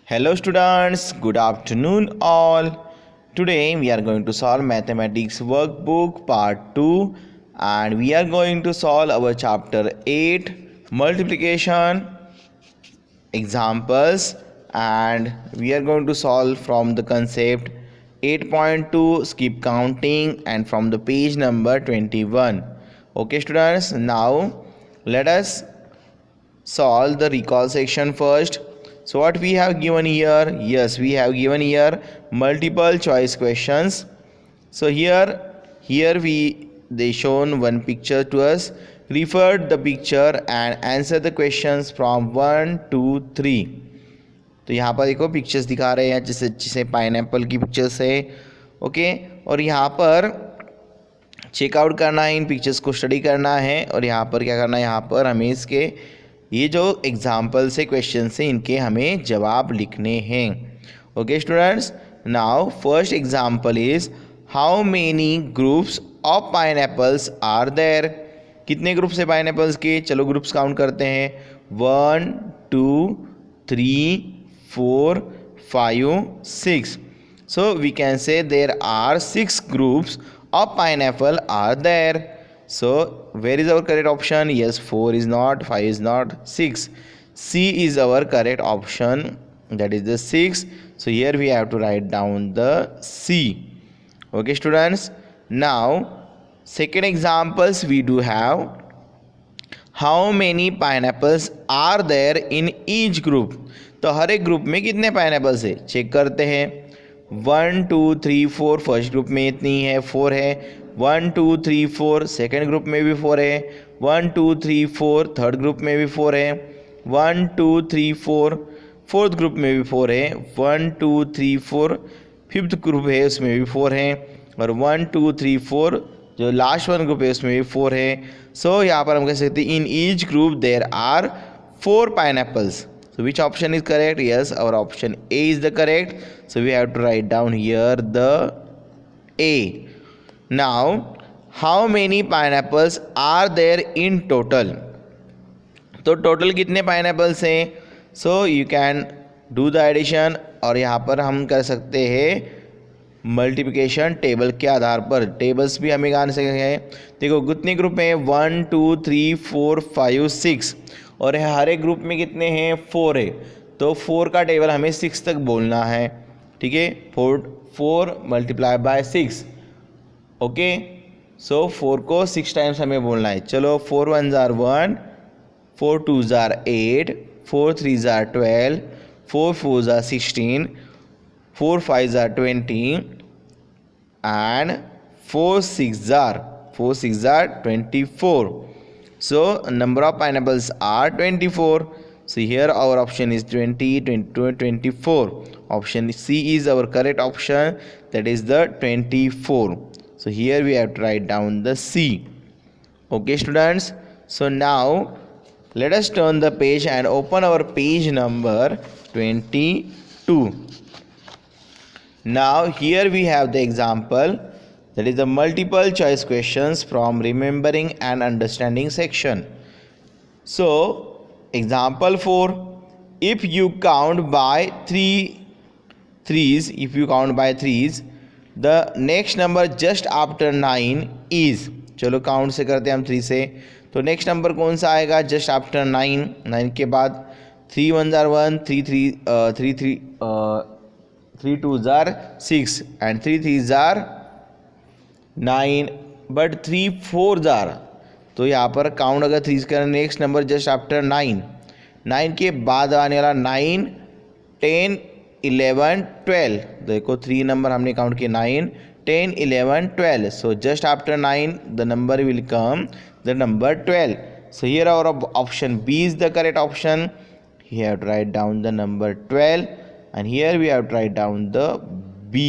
Hello students, good afternoon all. Today we are going to solve mathematics workbook part 2 and we are going to solve our chapter 8 multiplication examples, and we are going to solve from the concept 8.2 skip counting and from the page number 21. Okay students, now let us solve the recall section first. So what we have given here, yes, we have given here multiple choice questions. So here they shown one picture to us. Refer the picture and answer the questions from 1 to 3. तो यहाँ पर देखो pictures दिखा रहे हैं, जैसे pineapple की pictures है. ओके, और यहाँ पर चेकआउट करना है, इन पिक्चर्स को स्टडी करना है और यहाँ पर क्या करना है, यहाँ पर हमें इसके ये जो एग्जाम्पल से क्वेश्चन से इनके हमें जवाब लिखने हैं. Okay students, now first example is how many groups of pineapples are there. कितने ग्रुप्स है पाइनएप्पल्स के, चलो ग्रुप्स काउंट करते हैं. 1 2 3 4 5 6. So we can say there are 6 groups of pineapple are there. So where is our correct option? Yes, 4 is not, 5 is not, 6. C is our correct option, that is the 6. So here we have to write down the C. Okay students, now second examples we do have how many pineapples are there in each group. तो हर एक group में कितने pineapples है check करते हैं. 1 2 3 4 first group में इतनी है, 4 है. 1 2 3 4 सेकेंड ग्रुप में भी 4 है. 1 2 3 4 थर्ड ग्रुप में भी 4 है. 1 2 3 4 फोर्थ ग्रुप में भी 4 है. 1 2 3 4 फिफ्थ ग्रुप है उसमें भी 4 है. और 1 2 3 4 जो लास्ट वन ग्रुप है उसमें भी 4 है. सो यहाँ पर हम कह सकते हैं in each group there are 4 पाइनएप्पल्स. So which option is correct? Yes, our option A is the correct. So we have to write down here the A. Now, how many pineapples are there in total? तो total कितने pineapples हैं? So you can do the addition और यहाँ पर हम कर सकते हैं मल्टीप्लिकेशन टेबल के आधार पर. टेबल्स भी हमें गाने सकते हैं. देखो कितने ग्रुप हैं, 1 2 3 4 5 6 और हर एक ग्रुप में कितने हैं, 4 है. तो 4 का टेबल हमें 6 तक बोलना है. ठीक है, 4 मल्टीप्लाई बाय 6. ओके, सो 4 को 6 टाइम्स हमें बोलना है. चलो 4 1 jar 1, 4 2 jar 8, 4 3 jar 12, 4 4 jar 16, 4 5 jar 20 and 4 6 jar 24. So number of pineapples are 24. So here our option is 20, 22, 24. Option C is our correct option, that is the 24. So here we have to write down the C. Okay students, so now let us turn the page and open our page number 22. Now here we have the example, that is the multiple choice questions from remembering and understanding section. So example 4, if you count by threes, the next number just after 9 is. चलो count से करते हैं हम 3 से. तो next number कौन सा आएगा जस्ट आफ्टर 9. 9 के बाद 3 1 jar 1, 3 2 jar 6 and 3 3 jar 9 but 3 4 jar. तो यहाँ पर काउंट अगर 3 करें नेक्स्ट नंबर जस्ट आफ्टर 9. 9 के बाद आने वाला 9 10 11 12. देखो 3 नंबर हमने काउंट किए 9 10 11 12. So just after 9 the number will come the number 12. So here our option B is the correct option. We have to write down the number 12 and here we have to write down the B.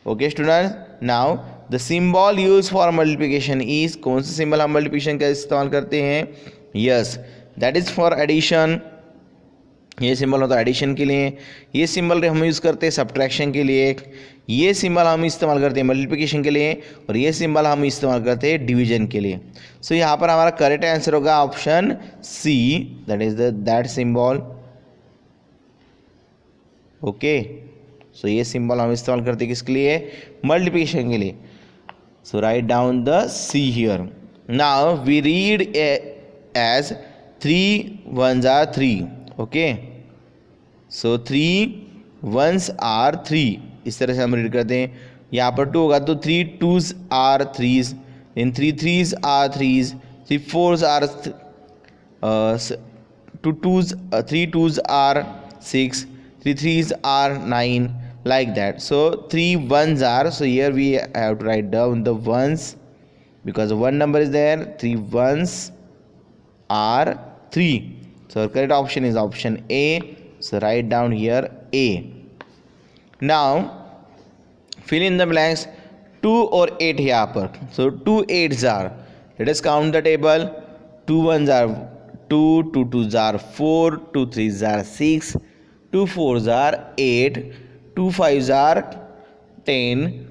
Okay students, now the symbol used for multiplication is, कौन सा symbol हम multiplication का इस्तेमाल करते हैं? Yes, that is for addition. ये symbol होता है एडिशन के लिए. ये सिंबल हम यूज़ करते हैं सब्ट्रैक्शन के लिए. ये सिंबल हम इस्तेमाल करते हैं मल्टीप्लिकेशन के लिए और ये सिंबल हम इस्तेमाल करते हैं डिवीजन के लिए. सो यहाँ पर हमारा करेक्ट आंसर होगा option C, that is that symbol. Okay, so ये सिंबल हम इस्तेमाल करते हैं किसके लिए, मल्टीप्लिकेशन के लिए. So write down the C here. Now we read as 3 1s are 3. Okay, so 3 1s are 3, इस तरह से हम रीड करते हैं. यहाँ पर 2 होगा तो 3 2s are 3s, then 3 3s are 3s, 3 4s are 3 2s are 6, 3 3s are 9, like that. So 3 1s are, so here we have to write down the ones because one number is there. 3 1s are 3. So correct option is option A. So write down here A. Now fill in the blanks. 2 और 8 यहाँ पर. So 2 8s are, let us count the table. 2 1s are 2, 2 2s are 4, 2 3s are 6, 2 4s are 8, 2 5s are 10,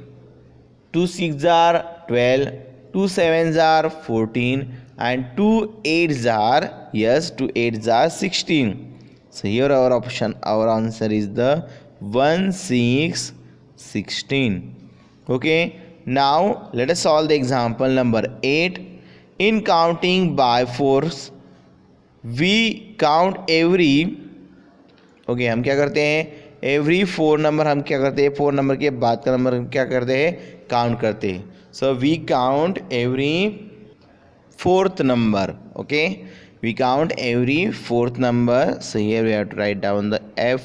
2 6s are 12, 2 7s are 14, and 2 8s are, yes, 2 8s are 16. So here our answer is the 1 6 16. Okay, now let us solve the example number 8. In counting by fours, we count every, okay, हम क्या करते हैं, every 4 number हम क्या करते हैं, 4 number के बाद का नंबर हम क्या करते हैं, काउंट करते हैं. So we count every 4th number. Okay, we count every 4th number. So here we have to write down the FOURTH,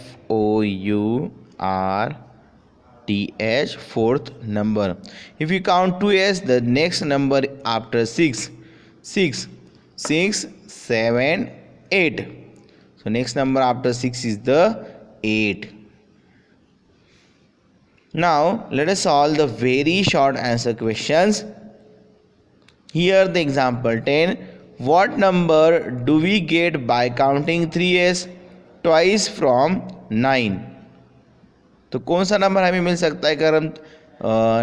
4th number. If you count 2s, the next number after 6 6 6 7 8. So next number after 6 is the 8. Now let us solve the very short answer questions. Here the example 10. What number do we get by counting 3s twice from 9? तो कौन सा number हमें मिल सकता है अगर हम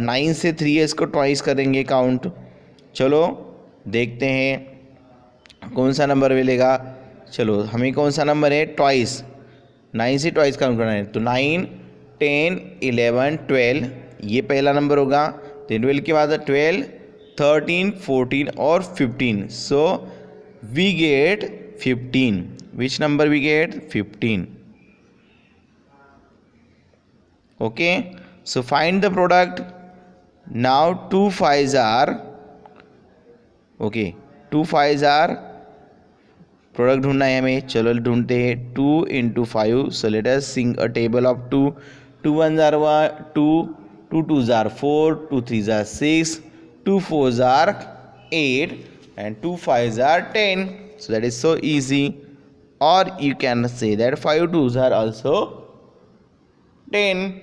9 से 3s को ट्वाइस करेंगे काउंट. चलो देखते हैं कौन सा नंबर मिलेगा. चलो हमें कौन सा नंबर है, ट्वाइस, 9 से ट्वाइस काउंट करना है. तो 9 10 11 12 ये पहला नंबर होगा. तो 12 के बाद 12 13 14 और 15. So we get 15. Which number we get, 15. Okay, so find the product. Now 2 5s are, okay, 2 5s are, product ढूंढना है हमें. चलो ढूंढते हैं. 2 into 5. So let us sing a table of 2. 2 1s are 2, 2 2s are 4, 2 3s are 6, 2 4s are 8, and 2 5s are 10. So that is so easy. Or you can say that 5 2s are also 10.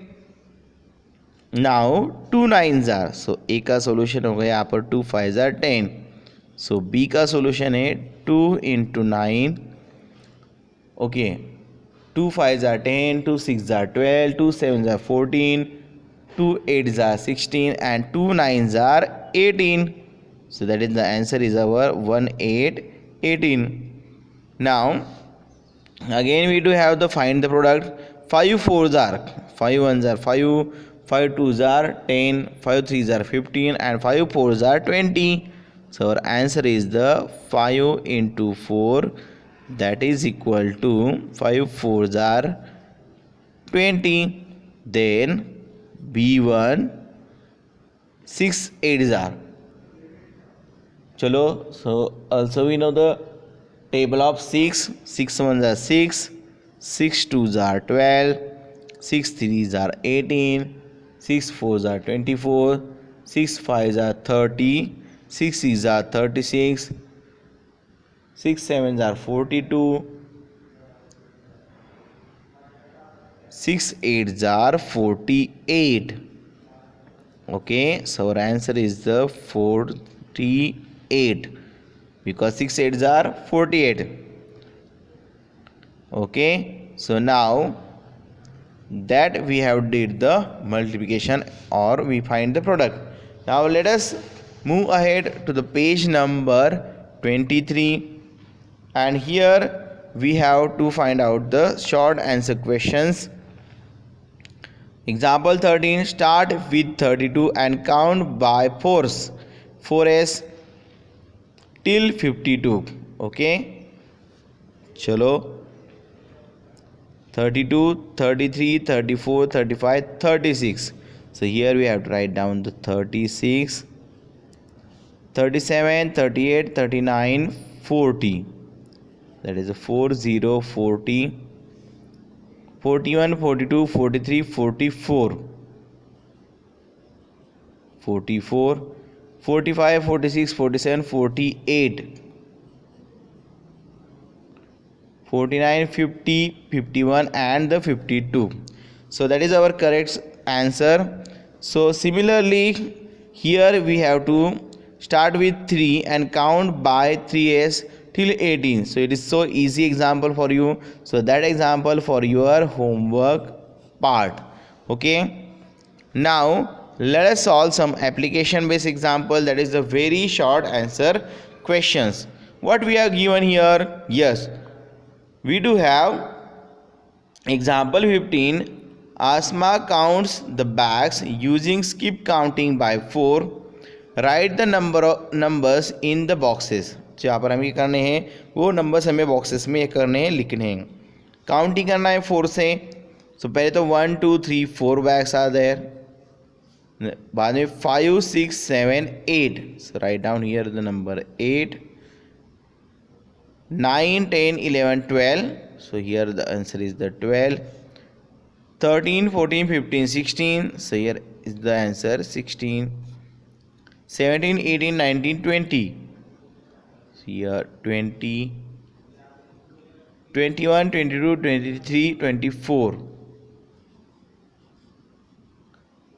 Now 2 9s are, so A का solution हो गया यहाँ पर 2 5s are 10. So B का solution है 2 into 9. Okay, 2 5s are 10, 2 6s are 12, 2 7s are 14, 2 8s are 16, and 2 9s are 18. So that is the answer is our 1 8 18. Now again we do have the find the product. 5 4s are, 5 1s are 5, 5 2s are 10, 5 3s are 15, and 5 4s are 20. So our answer is the 5 into 4, that is equal to 5 4s are 20. Then B1 6 8s are. Chalo, so also we know the table of 6. 6 1s are 6, 6 2s are 12, 6 3s are 18, 6 4s are 24, 6 5s are 30, 6 6s are 36, 6 7s are 42, 6 8s are 48. Okay, so our answer is the 48 because 6 8s are 48. Okay, so now that we have did the multiplication or we find the product. Now let us move ahead to the page number 23, and here we have to find out the short answer questions. Example 13, start with 32 and count by 4s till 52. Okay, चलो 32, 33, 34, 35, 36. So here we have to write down the 36, 37, 38, 39, 40. That is a 40, 40, 41, 42, 43, 44, 44, 45, 46, 47, 48, 49, 50, 51 and the 52. So that is our correct answer. So similarly here we have to start with 3 and count by 3s till 18. So it is so easy example for you. So that example for your homework part. Okay, now let us solve some application based example, that is the very short answer questions. What we are given here? Yes, we do have example 15. Asma counts the bags using skip counting by 4. Write the numbers in the boxes. जो यहाँ पर हमें करने हैं वो numbers हमें boxes में करने हैं, लिखने हैं. काउंटिंग करना है 4 से. सो पहले तो 1 2 3 4 बैग्स आर देयर. बाद में 5 6 7 8. सो write down here the number 8. 9 10 11 12. So here the answer is the 12. 13 14 15 16. So here is the answer 16. 17 18 19 20. So here 20. 21 22 23 24.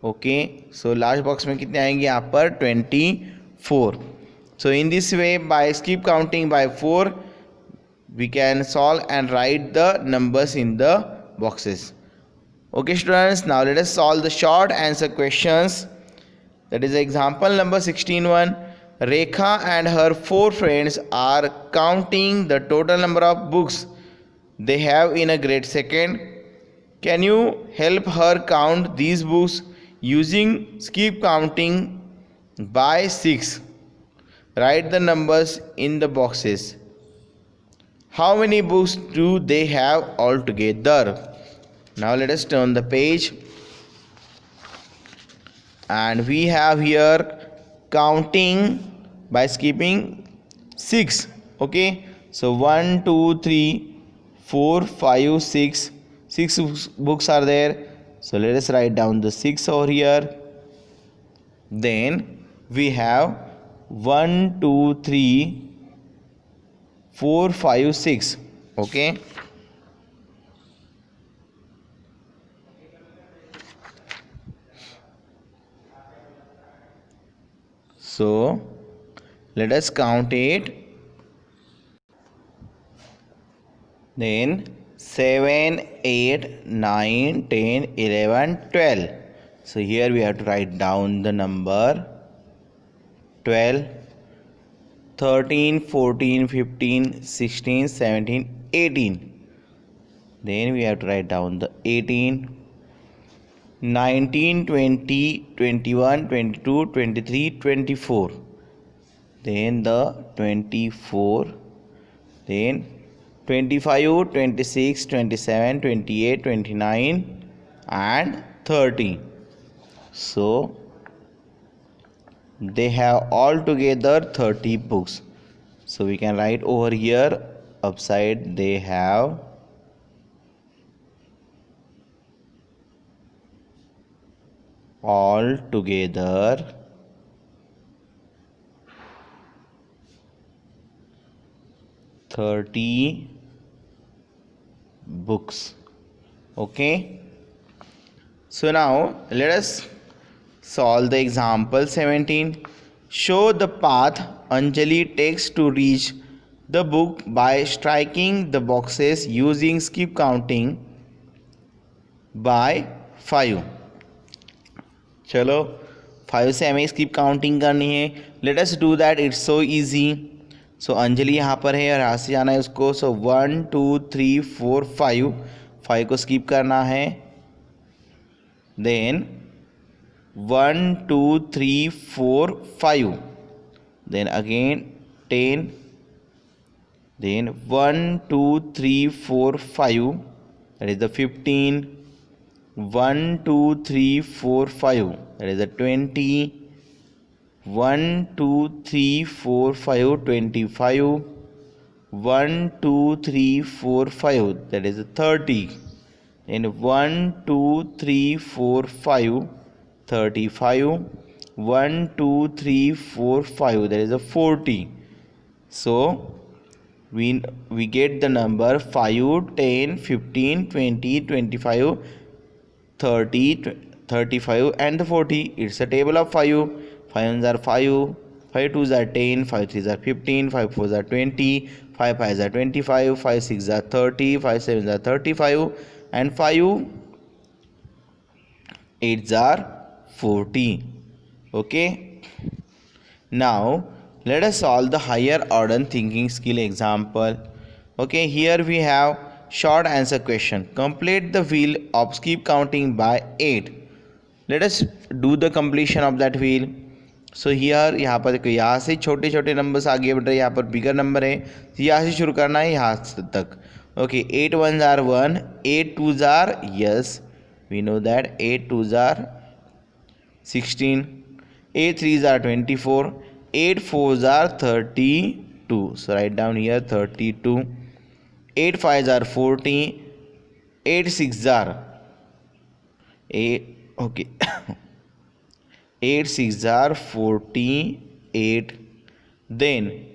Okay, so last box में कितने आएंगे यहाँ पर? 24. So in this way, by skip counting by 4, we can solve and write the numbers in the boxes. Okay students, now let us solve the short answer questions. That is example number 16:1. Rekha and her 4 friends are counting the total number of books they have in a grade second. Can you help her count these books using skip counting by 6? Write the numbers in the boxes. How many books do they have altogether? Now let us turn the page, and we have here counting by skipping 6. Okay, so 1 2 3 4 5 6. 6 books are there. So let us write down the 6 over here. Then we have 1 2 3 4 5 6. Okay, so let us count it. Then 7 8 9 10 11 12. So here we have to write down the number 12. 13 14 15 16 17 18. Then we have to write down the 18. 19 20 21 22 23 24. Then the 24. Then 25 26 27 28 29 and 30. So they have altogether 30 books. So we can write over here upside they have altogether 30 books. Okay, so now let us solve the example 17. Show the path Anjali takes to reach the book by striking the boxes using skip counting by 5. चलो 5 से हमें skip counting करनी है. Let us do that. It's so easy. So Anjali यहाँ पर है और यहाँ से जाना है उसको. So 1 2 3 4 5. 5 को skip करना है. then 1 2 3 4 5, then again 10, then 1 2 3 4 5, that is the 15, 1 2 3 4 5, that is the 20, 1 2 3 4 5 25, 1 2 3 4 5, that is the 30, then 1 2 3 4 5 35, 1 2 3 4 5, that is a 40. So we get the number 5 10 15 20 25 30 35 and the 40. It's a table of 5. 5 ones are 5, 5 twos are 10, 5 threes are 15, 5 fours are 20, 5 fives are 25, 5 sixes are 30, 5 sevens are 35, and 5 eights are 40. Okay, now let us solve the higher order thinking skill example. Okay, here we have short answer question. Complete the wheel of skip counting by 8. Let us do the completion of that wheel. So here यहाँ पर देखो, यहाँ से छोटे छोटे numbers आगे बढ़ रहे हैं, यहाँ पर बिगर नंबर है, तो यहाँ से शुरू करना है यहाँ तक. Okay, 8 ones are 1, 8 twos are, yes we know that, 8 twos are 16, 8 threes are 24, 8 fours are 32, so write down here 32, 8 fives are 40, 8 sixes are 8, okay 8 sixes are 48, then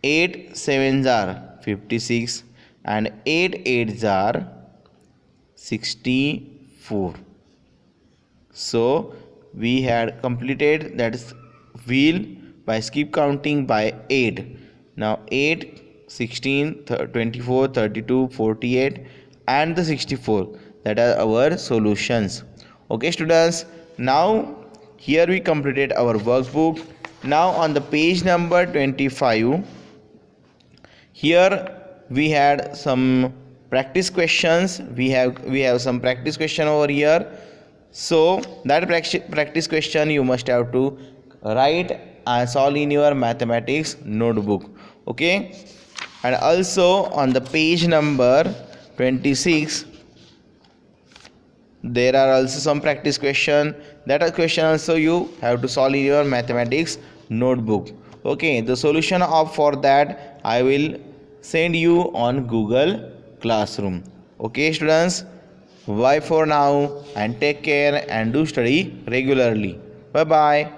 8 sevens are 56, and 8 eights are 64. So we had completed that wheel by skip counting by 8. Now 8, 16, 24, 32, 48 and the 64, that are our solutions. Okay students, now here we completed our workbook. Now on the page number 25, here we had some practice questions. We have some practice question over here. So that practice question you must have to write and solve in your mathematics notebook. Okay, and also on the page number 26, there are also some practice question. That question also you have to solve in your mathematics notebook. Okay, the solution of for that I will send you on Google Classroom. Okay students, bye for now and take care and do study regularly. Bye bye.